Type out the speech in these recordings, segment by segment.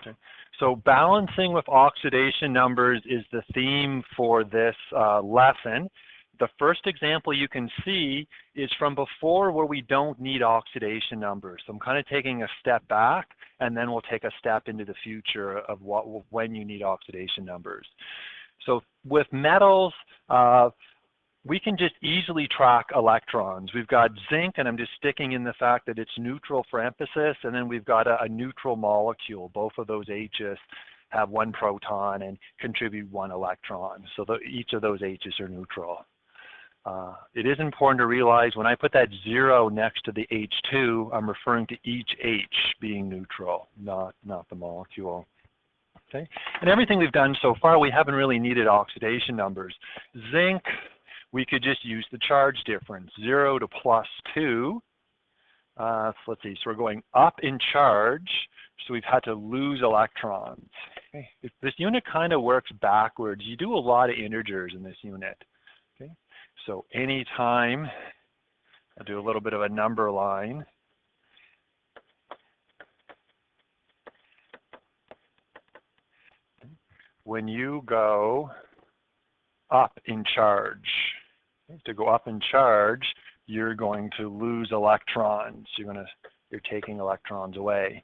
Okay. So balancing with oxidation numbers is the theme for this lesson. The first example you can see is from before where we don't need oxidation numbers. So I'm kind of taking a step back, and then we'll take a step into the future of when you need oxidation numbers. So with metals, we can just easily track electrons. We've got zinc, and I'm just sticking in the fact that it's neutral for emphasis, and then we've got a neutral molecule. Both of those H's have one proton and contribute one electron. So each of those H's are neutral. It is important to realize when I put that 0 next to the H2, I'm referring to each H being neutral, not the molecule. Okay, and everything we've done so far, we haven't really needed oxidation numbers. Zinc, we could just use the charge difference, 0 to +2. So let's see, so we're going up in charge, so we've had to lose electrons. Okay. This unit kind of works backwards. You do a lot of integers in this unit. Okay. So anytime, I'll do a little bit of a number line. When you go up in charge, to go up in charge, you're going to lose electrons. You're taking electrons away.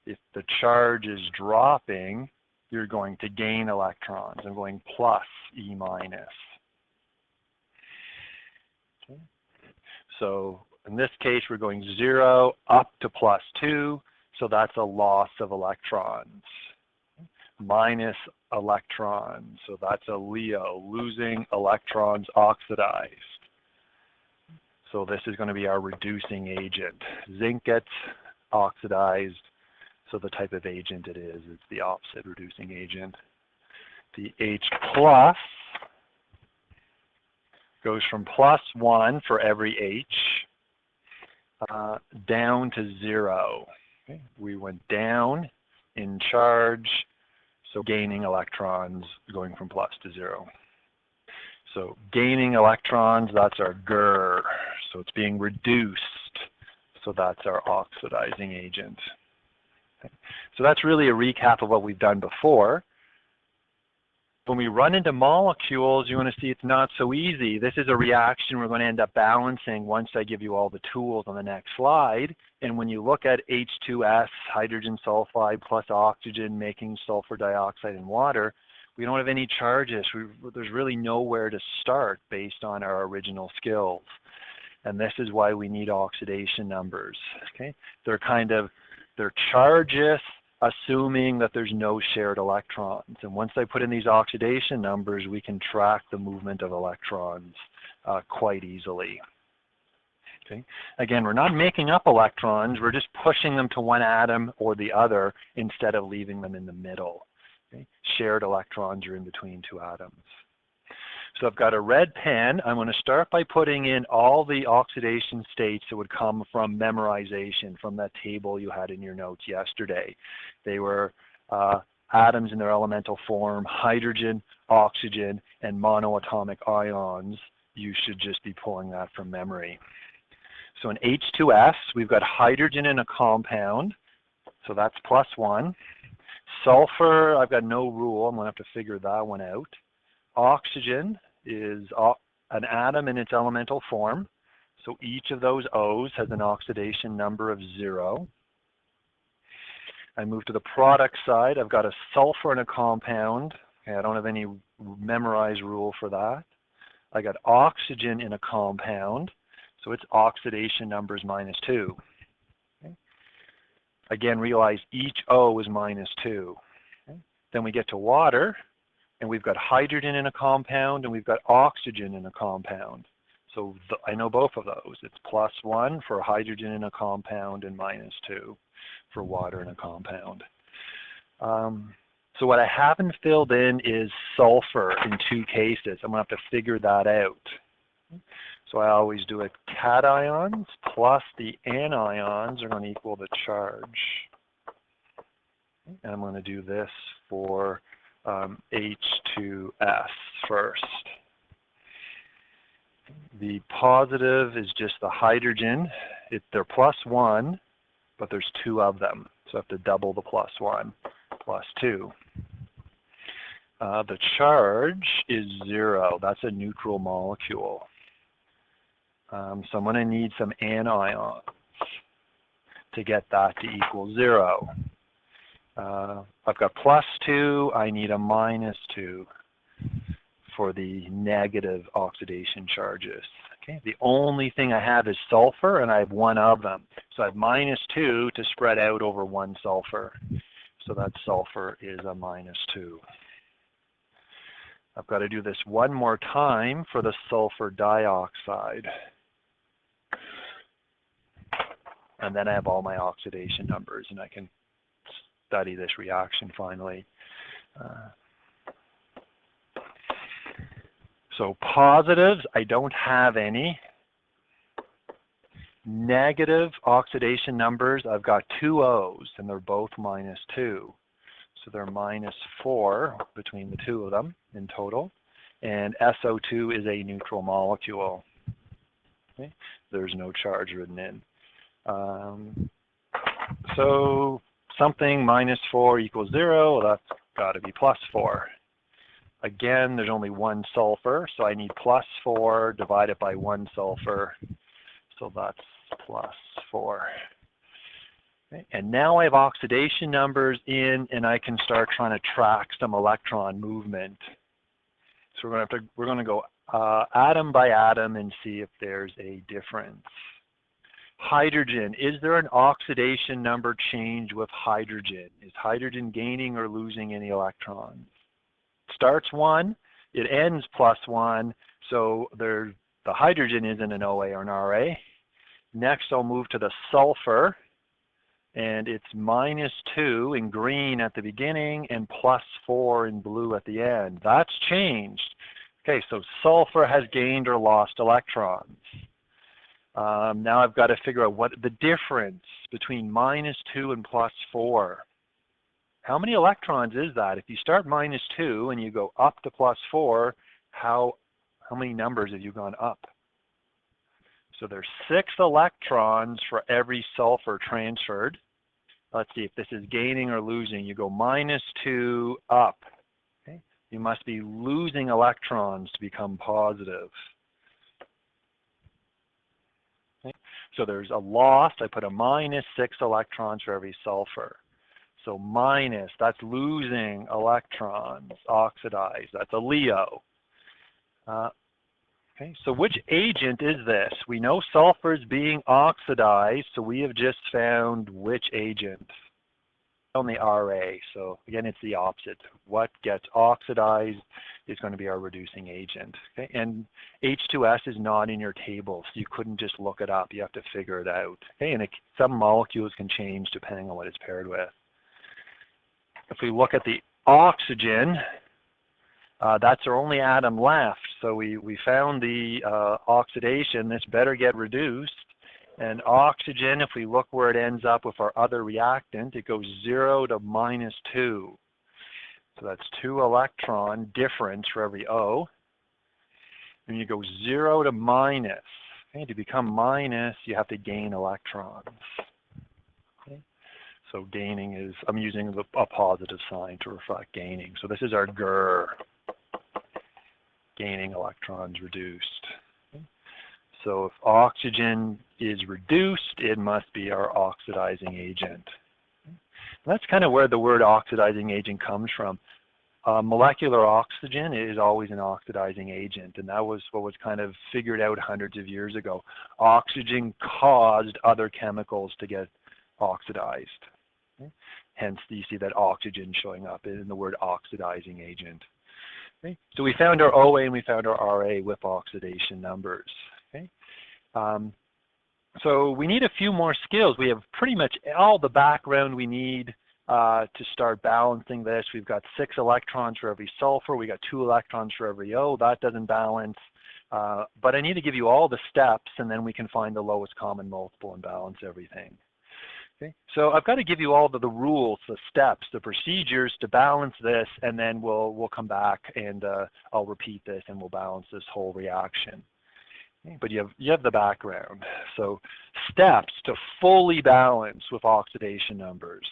If the charge is dropping, you're going to gain electrons. I'm going plus E minus. Okay. So in this case, we're going 0 up to +2, so that's a loss of electrons. Minus electrons, so that's a LEO, losing electrons oxidized. So this is going to be our reducing agent. Zinc gets oxidized, so the type of agent it is the opposite reducing agent. The H plus goes from +1 for every H down to 0. Okay. We went down in charge, so gaining electrons going from plus to 0. So gaining electrons, that's our GER. So it's being reduced. So that's our oxidizing agent. Okay. So that's really a recap of what we've done before. When we run into molecules, you want to see it's not so easy. This is a reaction we're going to end up balancing once I give you all the tools on the next slide. And when you look at H2S, hydrogen sulfide plus oxygen making sulfur dioxide and water, we don't have any charges. There's really nowhere to start based on our original skills. And this is why we need oxidation numbers. Okay? They're charges assuming that there's no shared electrons. And once I put in these oxidation numbers, we can track the movement of electrons quite easily. Okay. Again, we're not making up electrons, we're just pushing them to one atom or the other instead of leaving them in the middle. Okay. Shared electrons are in between two atoms. So I've got a red pen. I'm going to start by putting in all the oxidation states that would come from memorization from that table you had in your notes yesterday. They were atoms in their elemental form, hydrogen, oxygen, and monoatomic ions. You should just be pulling that from memory. So in H2S, we've got hydrogen in a compound, so that's +1. Sulfur, I've got no rule. I'm going to have to figure that one out. Oxygen is an atom in its elemental form, so each of those O's has an oxidation number of 0. I move to the product side. I've got a sulfur in a compound. Okay, I don't have any memorized rule for that. I got oxygen in a compound, so its oxidation number is -2. Okay. Again, realize each O is -2. Okay. Then we get to water, and we've got hydrogen in a compound, and we've got oxygen in a compound. So I know both of those. It's +1 for hydrogen in a compound and -2 for water in a compound. So what I haven't filled in is sulfur in 2 cases. I'm going to have to figure that out. So I always do it. Cations plus the anions are going to equal the charge. And I'm going to do this for H2S first. The positive is just the hydrogen. They're +1, but there's 2 of them. So I have to double the +1. plus 2. The charge is 0. That's a neutral molecule. So I'm going to need some anions to get that to equal 0. I've got plus 2. I need a minus 2 for the negative oxidation charges. Okay. The only thing I have is sulfur, and I have one of them. So I have minus 2 to spread out over one sulfur. So that sulfur is a minus 2. I've got to do this one more time for the sulfur dioxide. And then I have all my oxidation numbers, and I can study this reaction finally. So positives, I don't have any. Negative oxidation numbers, I've got 2 O's, and they're both minus 2. So they're minus 4 between the two of them in total. And SO2 is a neutral molecule. Okay. There's no charge written in. So something minus 4 equals 0, well, that's got to be plus 4. Again, there's only one sulfur, so I need plus 4 divided by 1 sulfur. So that's plus 4. Okay. And now I have oxidation numbers in, and I can start trying to track some electron movement. So we're going to go atom by atom and see if there's a difference. Hydrogen, is there an oxidation number change with hydrogen? Is hydrogen gaining or losing any electrons? Starts 1, it ends plus 1, so the hydrogen isn't an OA or an RA. Next I'll move to the sulfur, and it's minus 2 in green at the beginning and plus 4 in blue at the end. That's changed. Okay, so sulfur has gained or lost electrons. Now I've got to figure out what the difference between minus 2 and plus 4. How many electrons is that? If you start minus 2 and you go up to plus 4, how many numbers have you gone up? So there's 6 electrons for every sulfur transferred. Let's see if this is gaining or losing. You go minus 2 up. Okay. You must be losing electrons to become positive. Okay. So there's a loss. I put a minus 6 electrons for every sulfur. So minus, that's losing electrons, oxidized. That's a Leo. Okay, so which agent is this? We know sulfur is being oxidized, so we have just found which agent? Only RA, so again, it's the opposite. What gets oxidized is going to be our reducing agent. Okay? And H2S is not in your table, so you couldn't just look it up. You have to figure it out. Okay? And some molecules can change depending on what it's paired with. If we look at the oxygen, that's our only atom left. So we found the oxidation. This better get reduced. And oxygen, if we look where it ends up with our other reactant, it goes 0 to minus 2. So that's 2 electron difference for every O. And you go 0 to minus. Okay, to become minus, you have to gain electrons. Okay. So gaining is, I'm using a positive sign to reflect gaining. So this is our GER, gaining electrons reduced. Okay. So if oxygen is reduced, it must be our oxidizing agent. Okay. That's kind of where the word oxidizing agent comes from. Molecular oxygen is always an oxidizing agent, and that was what was kind of figured out hundreds of years ago. Oxygen caused other chemicals to get oxidized. Okay. Hence, you see that oxygen showing up in the word oxidizing agent. Okay. So we found our OA and we found our RA with oxidation numbers. Okay. So we need a few more skills. We have pretty much all the background we need to start balancing this. We've got 6 electrons for every sulfur. We got 2 electrons for every O. That doesn't balance. But I need to give you all the steps, and then we can find the lowest common multiple and balance everything. Okay. So I've got to give you all the rules, the steps, the procedures to balance this, and then we'll come back and I'll repeat this and we'll balance this whole reaction. Okay. But you have the background. So steps to fully balance with oxidation numbers.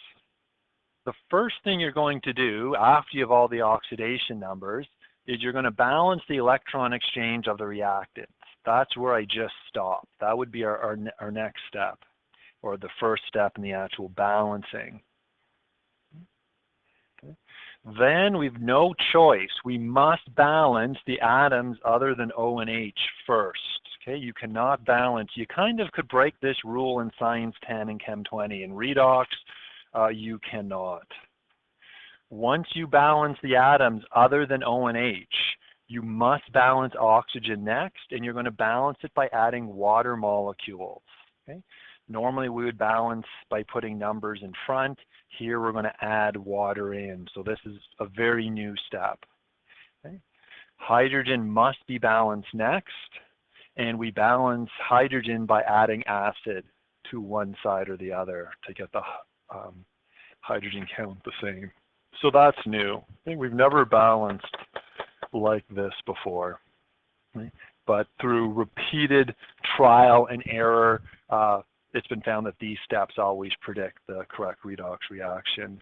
the first thing you're going to do after you have all the oxidation numbers is you're going to balance the electron exchange of the reactants. That's where I just stopped. That would be our next step, or the first step in the actual balancing. Okay. Then we've no choice. We must balance the atoms other than O and H first. Okay, you cannot balance. You kind of could break this rule in Science 10 and Chem 20. In Redox, you cannot. Once you balance the atoms other than O and H, you must balance oxygen next, and you're going to balance it by adding water molecules. Okay? Normally we would balance by putting numbers in front. Here we're going to add water in. So this is a very new step. Okay? Hydrogen must be balanced next, and we balance hydrogen by adding acid to one side or the other to get the hydrogen count the same. So that's new. Okay? We've never balanced like this before. Okay? But through repeated trial and error, it's been found that these steps always predict the correct redox reaction.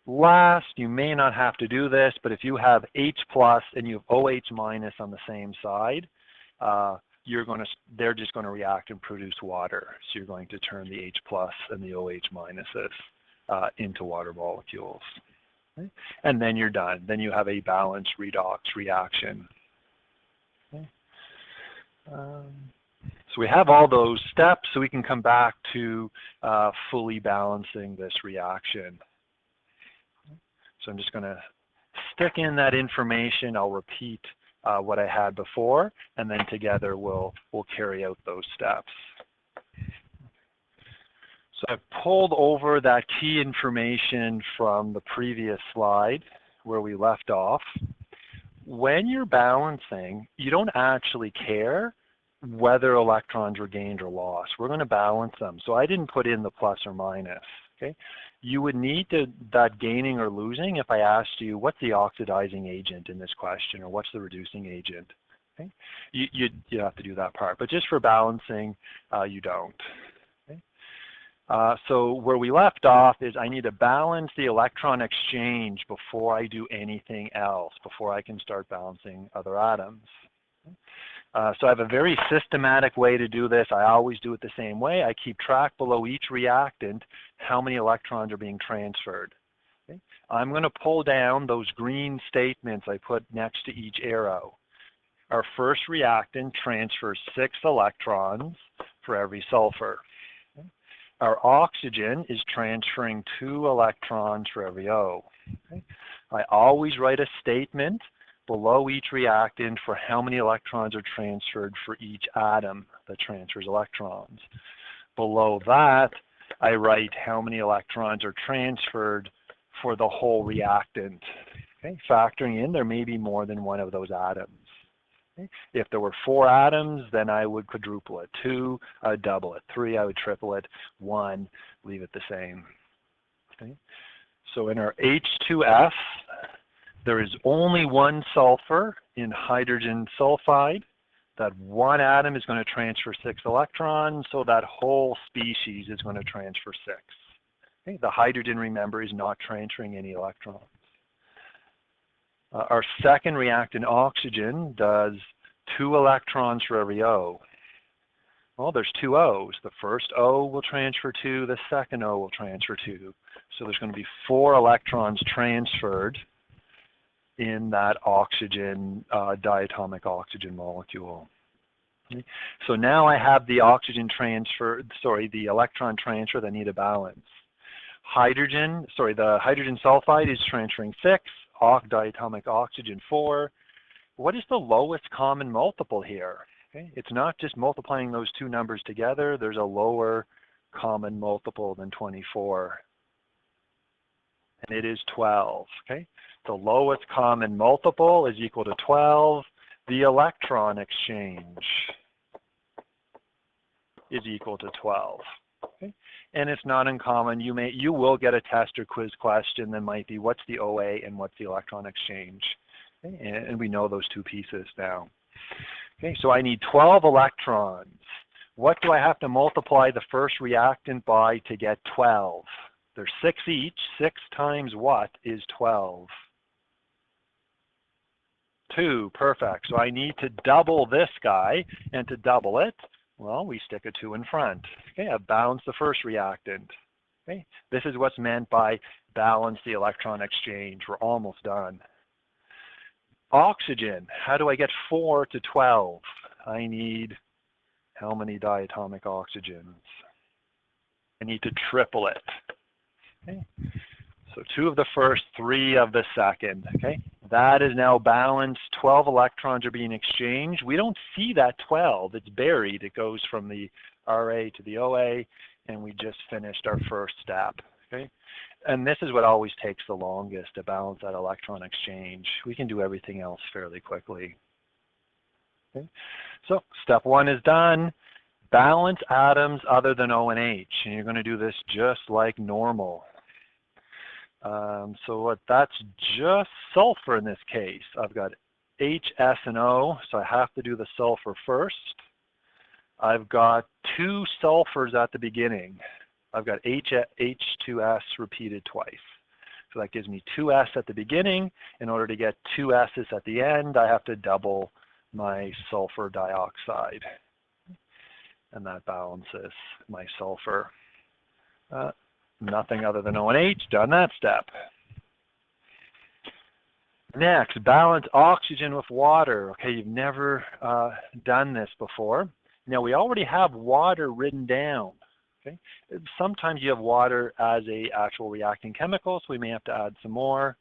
Last, you may not have to do this, but if you have H plus and you have OH minus on the same side, they're just going to react and produce water. So you're going to turn the H plus and the OH minuses into water molecules. Okay? And then you're done. Then you have a balanced redox reaction. Okay? So we have all those steps, so we can come back to fully balancing this reaction. So I'm just going to stick in that information. I'll repeat what I had before, and then together we'll carry out those steps. So I've pulled over that key information from the previous slide where we left off. When you're balancing, you don't actually care whether electrons were gained or lost. We're going to balance them. So I didn't put in the plus or minus. Okay? You would need that gaining or losing if I asked you, what's the oxidizing agent in this question, or what's the reducing agent? Okay? You'd have to do that part. But just for balancing, you don't. Okay? So where we left off is I need to balance the electron exchange before I do anything else, before I can start balancing other atoms. Okay? So I have a very systematic way to do this. I always do it the same way. I keep track below each reactant how many electrons are being transferred. Okay? I'm going to pull down those green statements I put next to each arrow. Our first reactant transfers 6 electrons for every sulfur. Okay? Our oxygen is transferring 2 electrons for every O. Okay? I always write a statement below each reactant for how many electrons are transferred for each atom that transfers electrons. Below that, I write how many electrons are transferred for the whole reactant. Okay? Factoring in there may be more than one of those atoms. Okay? If there were 4 atoms, then I would quadruple it. 2, I would double it. 3, I would triple it. 1, leave it the same. Okay? So in our H2S, there is only 1 sulfur in hydrogen sulfide. That 1 atom is going to transfer 6 electrons, so that whole species is going to transfer 6. Okay? The hydrogen, remember, is not transferring any electrons. Our second reactant, oxygen, does 2 electrons for every O. Well, there's 2 O's. The first O will transfer 2, the second O will transfer 2. So there's going to be 4 electrons transferred in that oxygen, diatomic oxygen molecule. Okay. So now I have the oxygen transfer, the electron transfer that I need to balance. The hydrogen sulfide is transferring 6, diatomic oxygen 4. What is the lowest common multiple here? Okay. It's not just multiplying those 2 numbers together, there's a lower common multiple than 24. And it is 12. Okay. The lowest common multiple is equal to 12. The electron exchange is equal to 12. Okay? And it's not uncommon. You will get a test or quiz question that might be, what's the OA and what's the electron exchange? Okay? And we know those 2 pieces now. Okay, so I need 12 electrons. What do I have to multiply the first reactant by to get 12? There's 6 each. 6 times what is 12? 2, perfect. So I need to double this guy, and to double it, well, we stick a 2 in front. Okay, I've balanced the first reactant. Okay, this is what's meant by balance the electron exchange. We're almost done. Oxygen, how do I get 4 to 12? I need how many diatomic oxygens? I need to triple it. Okay. So 2 of the first, 3 of the second. Okay, that is now balanced. 12 electrons are being exchanged. We don't see that 12. It's buried. It goes from the RA to the OA, and we just finished our first step. Okay, and this is what always takes the longest to balance that electron exchange. We can do everything else fairly quickly. Okay, so step 1 is done. Balance atoms other than O and H, and you're going to do this just like normal. So that's just sulfur in this case. I've got H, S, and O, so I have to do the sulfur first. I've got 2 sulfurs at the beginning. I've got H2S repeated twice. So that gives me 2S at the beginning. In order to get 2 S's at the end, I have to double my sulfur dioxide. And that balances my sulfur. Nothing other than O and H, done that step. Next, balance oxygen with water. Okay, you've never done this before. Now, we already have water written down. Okay, sometimes you have water as a actual reacting chemical, so we may have to add some more.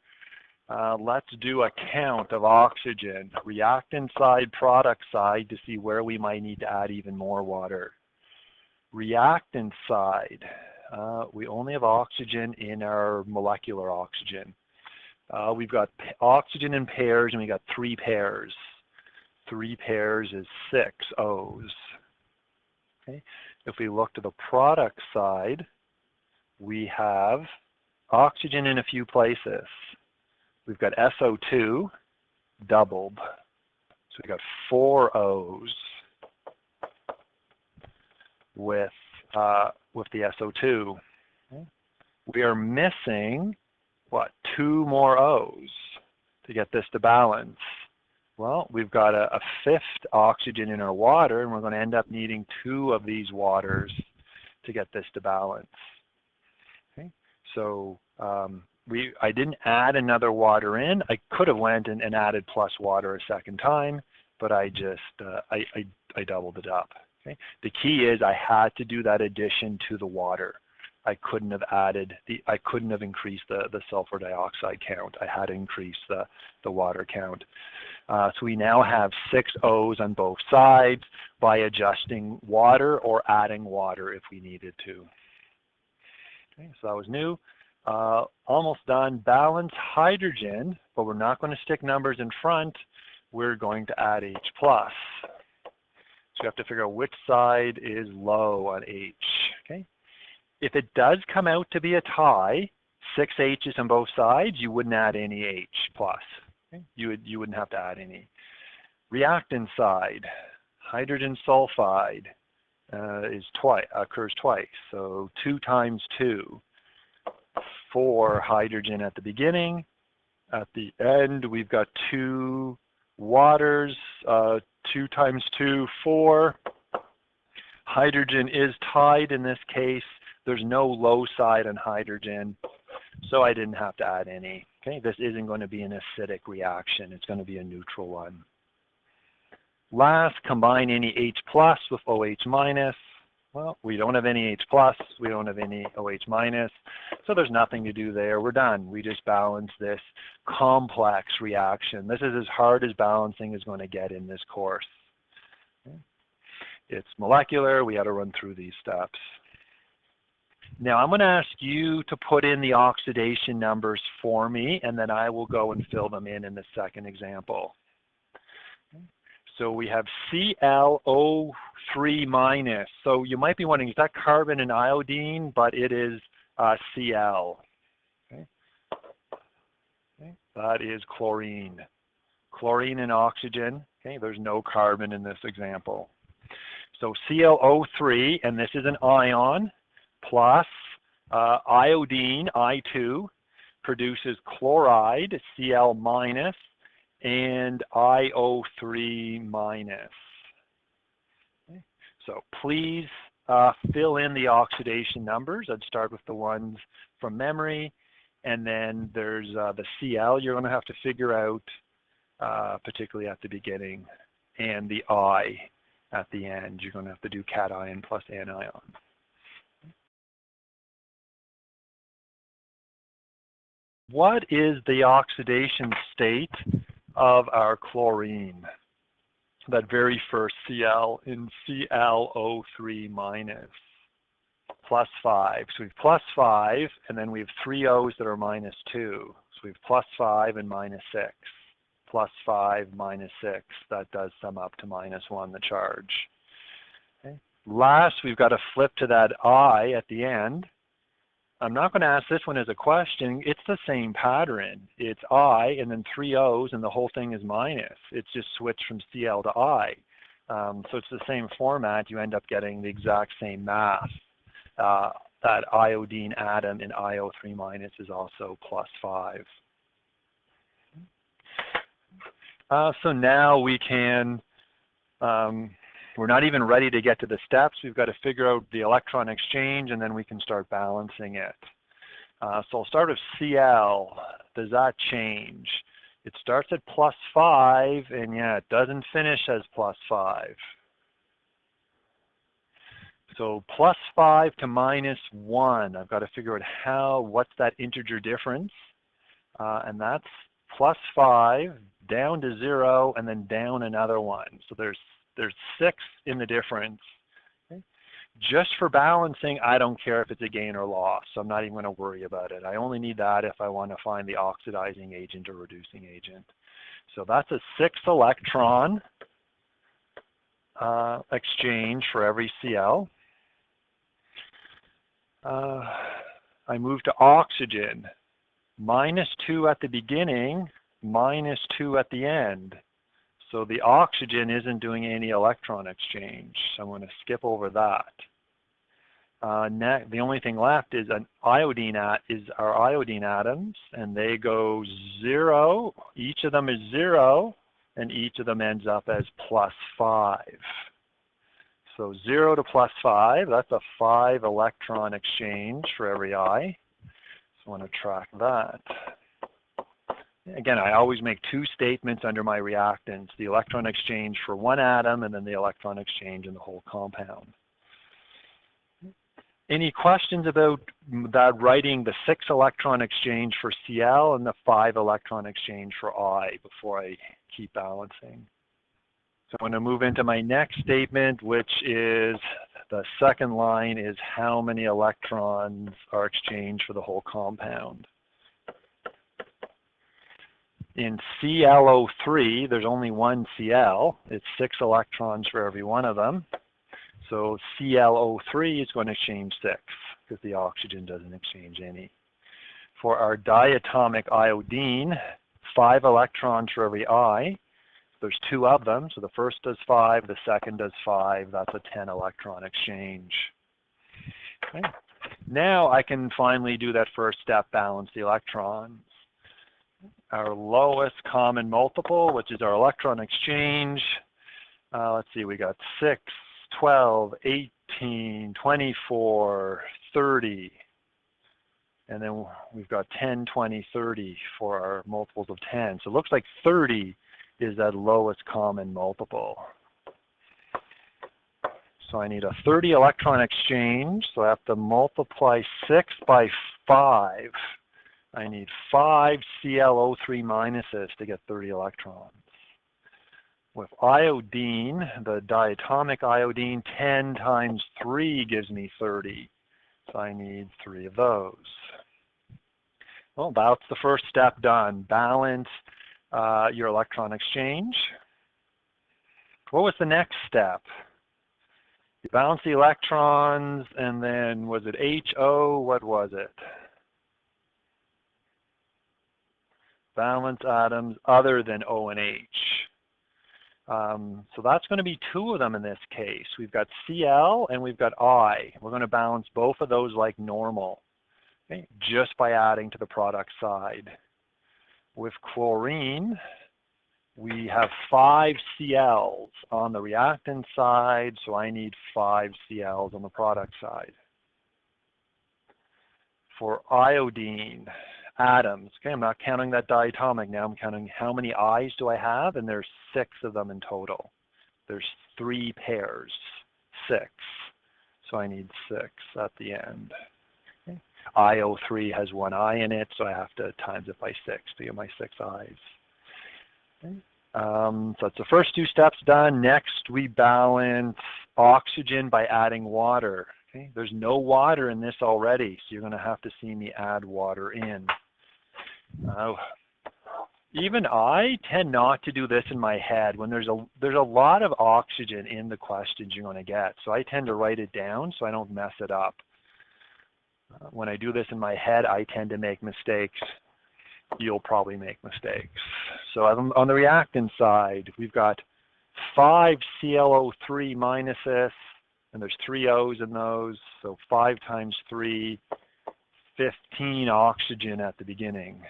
Let's do a count of oxygen, reactant side, product side, to see where we might need to add even more water. Reactant side, we only have oxygen in our molecular oxygen. We've got oxygen in pairs, and we got 3 pairs. 3 pairs is 6 O's. Okay. If we look to the product side, we have oxygen in a few places. We've got SO2 doubled. So we've got 4 O's with the SO2. Okay. We are missing, what, 2 more O's to get this to balance. Well, we've got a 5th oxygen in our water, and we're going to end up needing 2 of these waters to get this to balance. Okay, so I didn't add another water in. I could have went and added plus water a second time, but I just I doubled it up. Okay, the key is I had to do that addition to the water. I couldn't have I couldn't have increased the sulfur dioxide count. I had to increase the water count. So we now have 6 O's on both sides by adjusting water or adding water if we needed to. Okay, so that was new. Almost done. Balance hydrogen, but we're not going to stick numbers in front. We're going to add H+. So you have to figure out which side is low on H. Okay. If it does come out to be a tie, 6 H's on both sides, you wouldn't add any H+. Okay? You wouldn't have to add any. Reactant side, hydrogen sulfide occurs twice. So 2 times 2, 4 hydrogen at the beginning. At the end, we've got 2 waters, 2 times 2, 4. Hydrogen is tied in this case. There's no low side on hydrogen, so I didn't have to add any. Okay, this isn't going to be an acidic reaction. It's going to be a neutral one. Last, combine any H+ with OH-. Well, we don't have any H+, we don't have any OH-, so there's nothing to do there. We're done. We just balance this complex reaction. This is as hard as balancing is going to get in this course. Okay. It's molecular. We had to run through these steps. Now I'm going to ask you to put in the oxidation numbers for me, and then I will go and fill them in the second example. Okay. So we have ClO3-. So you might be wondering, is that carbon and iodine? But it is Cl. Okay. Okay. That is chlorine. Chlorine and oxygen. Okay. There's no carbon in this example. So ClO3, and this is an ion, plus Iodine, I2, produces chloride, Cl minus, and IO3 minus. Okay. So please fill in the oxidation numbers. I'd start with the ones from memory, and then there's the Cl you're going to have to figure out, particularly at the beginning, and the I at the end. You're going to have to do cation plus anion. What is the oxidation state of our chlorine? That very first Cl in ClO3 minus, +5. So we have +5, and then we have 3 O's that are -2. So we have +5 and -6. +5, -6. That does sum up to -1, the charge. Okay. Last, we've got to flip to that I at the end. I'm not going to ask this one as a question. It's the same pattern. It's I and then 3 O's and the whole thing is minus. It's just switched from Cl to I. So it's the same format. You end up getting the exact same mass. That iodine atom in IO3 minus is also +5. So now we can, we're not even ready to get to the steps. We've got to figure out the electron exchange, and then we can start balancing it. So I'll start with Cl. Does that change? It starts at +5, and yeah, it doesn't finish as +5. So +5 to -1. I've got to figure out what's that integer difference, and that's +5 down to 0, and then down another 1. So there's 6 in the difference. Okay. Just for balancing, I don't care if it's a gain or loss, so I'm not even going to worry about it. I only need that if I want to find the oxidizing agent or reducing agent. So that's a 6 electron exchange for every Cl. I move to oxygen. -2 at the beginning, -2 at the end. So the oxygen isn't doing any electron exchange. So I'm going to skip over that. The only thing left is our iodine atoms, and they go 0. Each of them is 0, and each of them ends up as +5. So 0 to +5, that's a 5 electron exchange for every I. So I want to track that. Again, I always make 2 statements under my reactants, the electron exchange for one atom and then the electron exchange in the whole compound. Any questions about that, writing the 6 electron exchange for Cl and the 5 electron exchange for I before I keep balancing? So I'm going to move into my next statement, which is the second line is how many electrons are exchanged for the whole compound. In ClO3, there's only one Cl. It's 6 electrons for every one of them. So ClO3 is going to exchange 6 because the oxygen doesn't exchange any. For our diatomic iodine, 5 electrons for every I. There's 2 of them, so the first does 5, the second does 5. That's a 10 electron exchange. Okay. Now I can finally do that first step, balance the electrons. Our lowest common multiple, which is our electron exchange. Let's see, we got 6, 12, 18, 24, 30. And then we've got 10, 20, 30 for our multiples of 10. So it looks like 30 is that lowest common multiple. So I need a 30 electron exchange. So I have to multiply 6 by 5. I need 5 ClO3 minuses to get 30 electrons. With iodine, the diatomic iodine, 10 times 3 gives me 30. So I need 3 of those. Well, that's the first step done. Balance your electron exchange. What was the next step? You balance the electrons, and then was it HO? What was it? Balance atoms other than O and H. So that's going to be 2 of them in this case. We've got Cl and we've got I. We're going to balance both of those like normal. okay, just by adding to the product side. With chlorine, we have 5 Cls on the reactant side, so I need 5 Cls on the product side. For iodine, atoms, okay, I'm not counting that diatomic now, I'm counting how many I's do I have, and there's 6 of them in total. There's 3 pairs, 6. So I need 6 at the end. Okay. IO3 has 1 I in it, so I have to times it by 6 to get my 6 I's. Okay. So that's the first 2 steps done. Next, we balance oxygen by adding water. Okay. There's no water in this already, so you're going to have to see me add water in. Even I tend not to do this in my head when there's a lot of oxygen in the questions you're going to get. So I tend to write it down so I don't mess it up. When I do this in my head, I tend to make mistakes. You'll probably make mistakes. So on the reactant side, we've got 5 ClO3 minuses, and there's 3 O's in those. So 5 times 3, 15 oxygen at the beginning.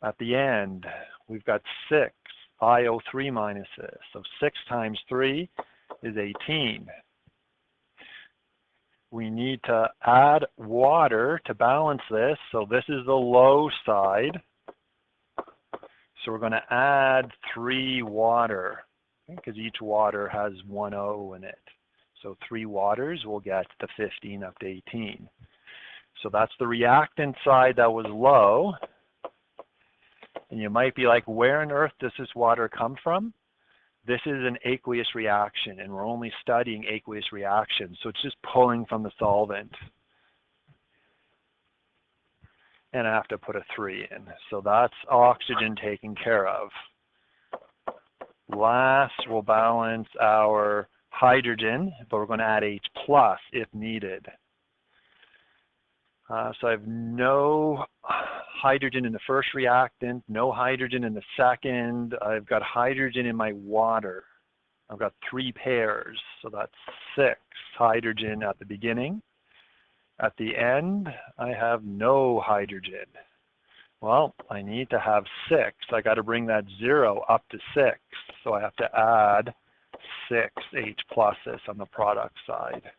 At the end, we've got 6 IO3 minuses. So 6 times 3 is 18. We need to add water to balance this. So this is the low side. So we're going to add 3 water, because each water has 1 O in it. So 3 waters will get to 15 up to 18. So that's the reactant side that was low. And you might be like, where on earth does this water come from? This is an aqueous reaction, and we're only studying aqueous reactions, so it's just pulling from the solvent. And I have to put a 3 in. So that's oxygen taken care of. Last, we'll balance our hydrogen, but we're going to add H+ if needed. So I have no hydrogen in the first reactant, no hydrogen in the second. I've got hydrogen in my water. I've got 3 pairs, so that's 6 hydrogen at the beginning. At the end, I have no hydrogen. Well, I need to have 6. I got to bring that 0 up to 6. So I have to add 6 H+ on the product side.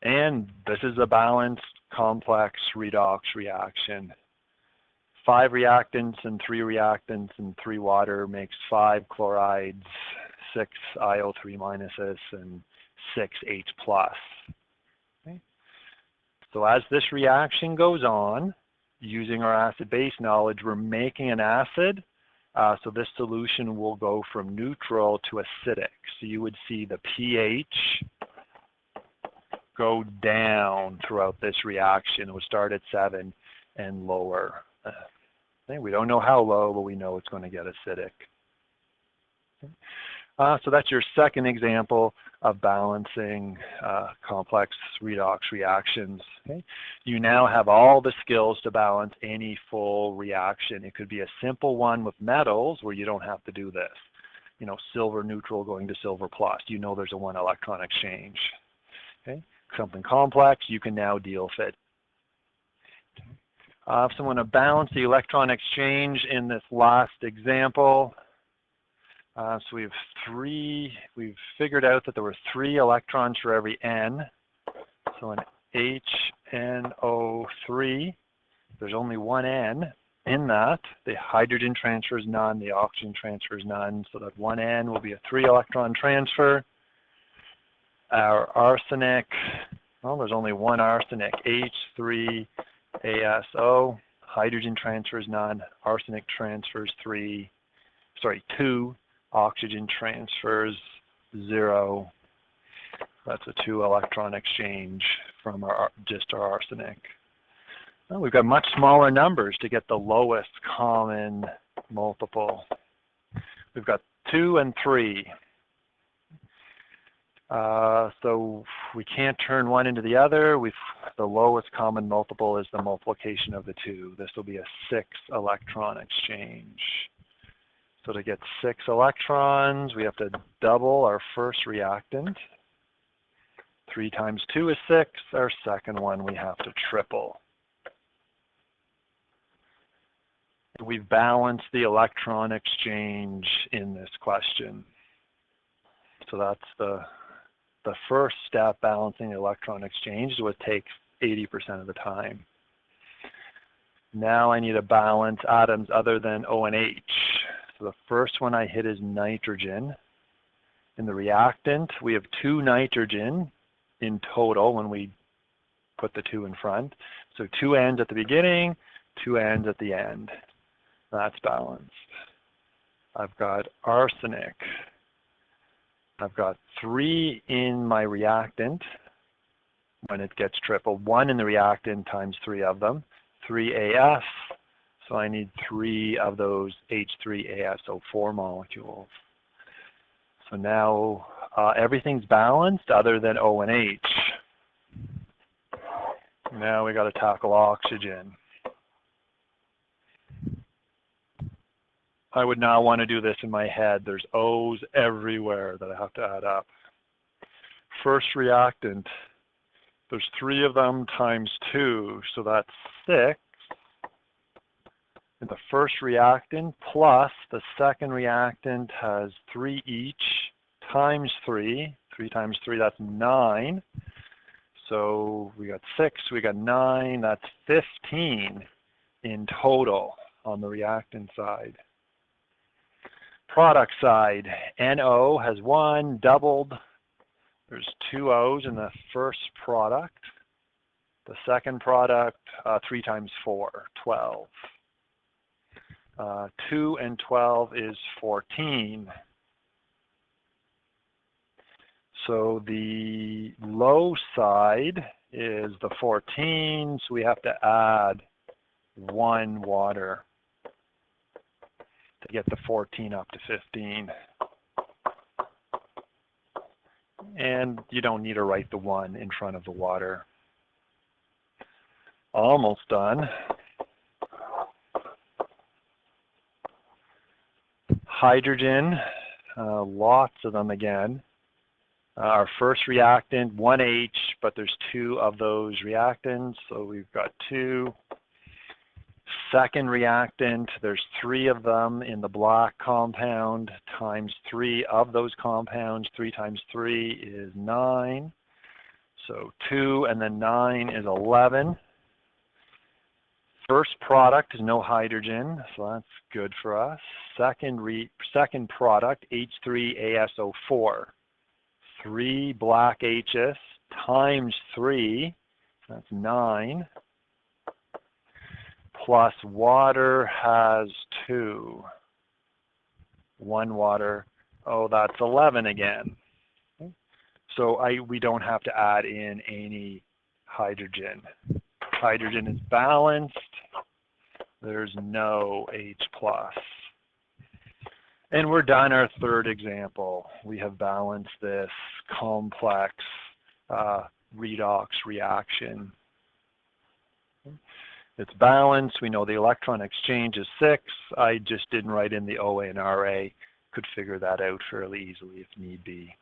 And this is a balanced complex redox reaction. 5 reactants and 3 reactants and 3 water makes 5 chlorides, 6 IO3 minuses, and 6 H+. Okay. So as this reaction goes on, using our acid-base knowledge, we're making an acid. So this solution will go from neutral to acidic. So you would see the pH go down throughout this reaction. It would start at 7 and lower. We don't know how low, but we know it's going to get acidic. So that's your second example of balancing complex redox reactions. Okay? You now have all the skills to balance any full reaction. It could be a simple one with metals where you don't have to do this. You know, silver neutral going to silver plus. You know there's a 1 electron exchange. Okay? Something complex, you can now deal fit. So I want to balance the electron exchange in this last example. So we've figured out that there were 3 electrons for every N. So in HNO3, there's only 1 N in that. The hydrogen transfer is none, the oxygen transfer is none. So that 1 N will be a 3 electron transfer. Our arsenic, well, there's only 1 arsenic, H3ASO. Hydrogen transfers none, arsenic transfers 2, oxygen transfers 0. That's a 2 electron exchange from just our arsenic. Well, we've got much smaller numbers to get the lowest common multiple. We've got 2 and 3. So we can't turn one into the other. The lowest common multiple is the multiplication of the 2. This will be a 6 electron exchange. So to get 6 electrons, we have to double our first reactant. 3 times 2 is 6. Our second one we have to triple. We've balanced the electron exchange in this question. So that's the first step, balancing the electron exchange, would take 80% of the time. Now I need to balance atoms other than O and H. So the first one I hit is nitrogen. In the reactant, we have 2 nitrogen in total when we put the 2 in front. So 2 N's at the beginning, 2 N's at the end. That's balanced. I've got arsenic. I've got 3 in my reactant when it gets tripled. 1 in the reactant times 3 of them. 3AF. So I need 3 of those H3ASO4 molecules. So now everything's balanced other than O and H. Now we got to tackle oxygen. I would not want to do this in my head. There's O's everywhere that I have to add up. First reactant, there's 3 of them times 2, so that's 6. And the first reactant plus the second reactant has 3 each times 3. 3 times 3, that's 9. So we got 6, we got 9, that's 15 in total on the reactant side. Product side, NO has 1, doubled. There's 2 O's in the first product. The second product, 3 times 4, 12. 2 and 12 is 14. So the low side is the 14, so we have to add 1 water to get the 14 up to 15. And you don't need to write the 1 in front of the water. Almost done. Hydrogen, lots of them again. Our first reactant, 1H, but there's 2 of those reactants, so we've got 2. Second reactant, there's 3 of them in the black compound, times 3 of those compounds. 3 times 3 is 9. So 2 and then 9 is 11. First product is no hydrogen, so that's good for us. Second product, H3ASO4. 3 black H's times 3, that's 9. Plus water has 2. 1 water, oh, that's 11 again. So we don't have to add in any hydrogen. Hydrogen is balanced. There's no H+. And we're done our third example. We have balanced this complex redox reaction. It's balanced. We know the electron exchange is 6. I just didn't write in the OA and RA. Could figure that out fairly easily if need be.